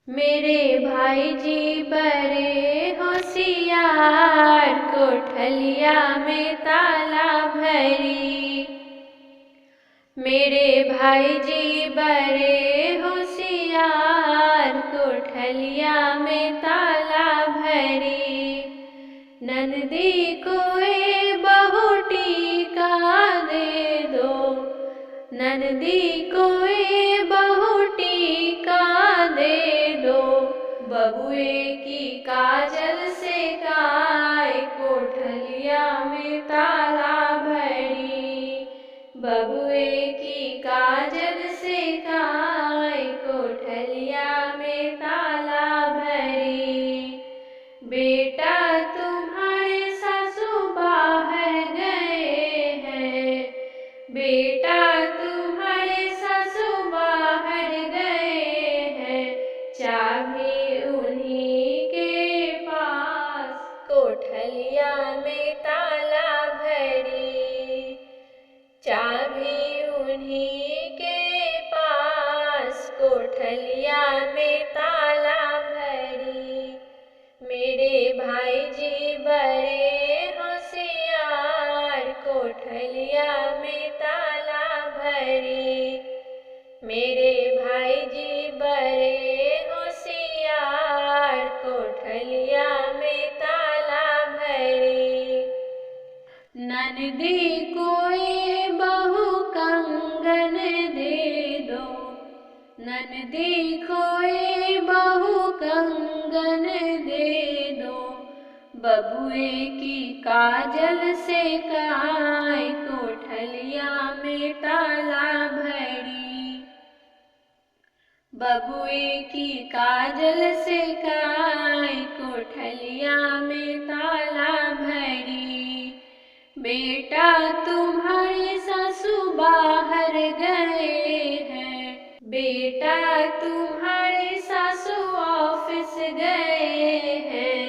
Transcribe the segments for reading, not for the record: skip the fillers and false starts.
मेरे भाई जी बड़े होशियार, कोठलिया में ताला भरी। मेरे भाई जी बड़े होशियार, कोठलिया में ताला भरी। नंदी को ए बहुटी का दे दो, नंदी को ए बहुटी का दे दो। बबुए की काजल से गाय, कोठलिया में ताला भरी। बबुए की काजल से गाय, कोठलिया में ताला भरी। बेटा तुम्हारे सासू बाहर गए हैं, बेटा तुम्हारे सासू बाहर गए हैं। चाबी उन्हीं के पास, कोठलिया में ताला भरी। चाबी उन्हीं के पास, कोठलिया में ताला भरी। मेरे भाई जी बड़े होशियार, कोठलिया में ताला भरी। मेरे भाई जी बड़े होशियार, कोठलिया में ताला भरी। नंदी कोई बहू कंगन दे दो, नंदी कोई बहू कंगन दे दो। बबुए की काजल से गाय, कोठलिया में ताला भरी। बबुए की काजल से गाय, कोठलिया में ताला भरी। बेटा तुम्हारे सासू बाहर गए हैं, बेटा तुम्हारे सासू ऑफिस गए हैं।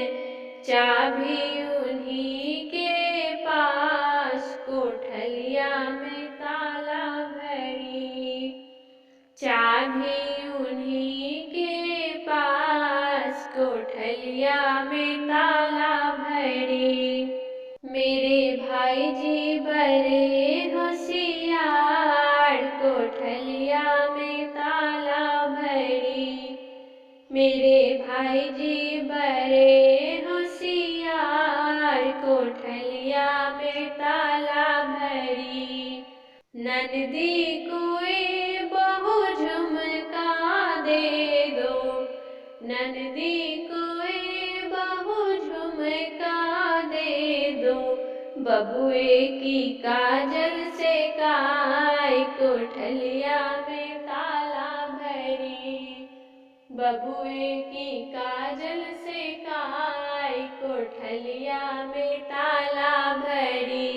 चाबी उन्हीं के पास, कोठलिया में ताला भरी। चाबी उन्हीं के पास, कोठलिया में ताला भरी। मेरे भाई जी बड़े होशियार, कोठलिया में ताला भरी। मेरे भाई जी बड़े होशियार, कोठलिया में ताला भरी। नंदी कोई बहु झुमका दे दो, नंदी कोई बहु झुमका दे दो। बबुए की काजल से गाय, कोठलिया में ताला भरी। बबुए की काजल से गाय, कोठलिया में ताला भरी।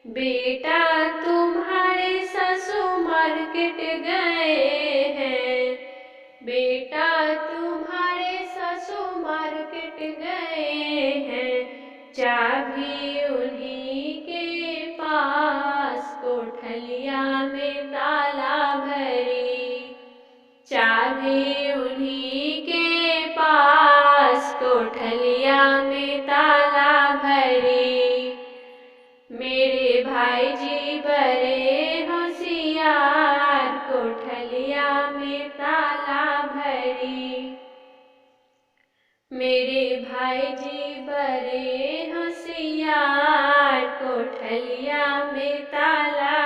बेटा तुम्हारे सासू मार्केट गए हैं, बेटा तुम्हारे सासू मार्केट गए हैं। चाबी उन्हीं के पास, कोठलिया में ताला भरी। चाबी उन्हीं के पास, कोठलिया में ताला भरी। मेरे भाई जी बड़े होशियार, कोठलिया में ताला भरी। मेरे भाई जी बड़े होशियार, कोठलिया में ताला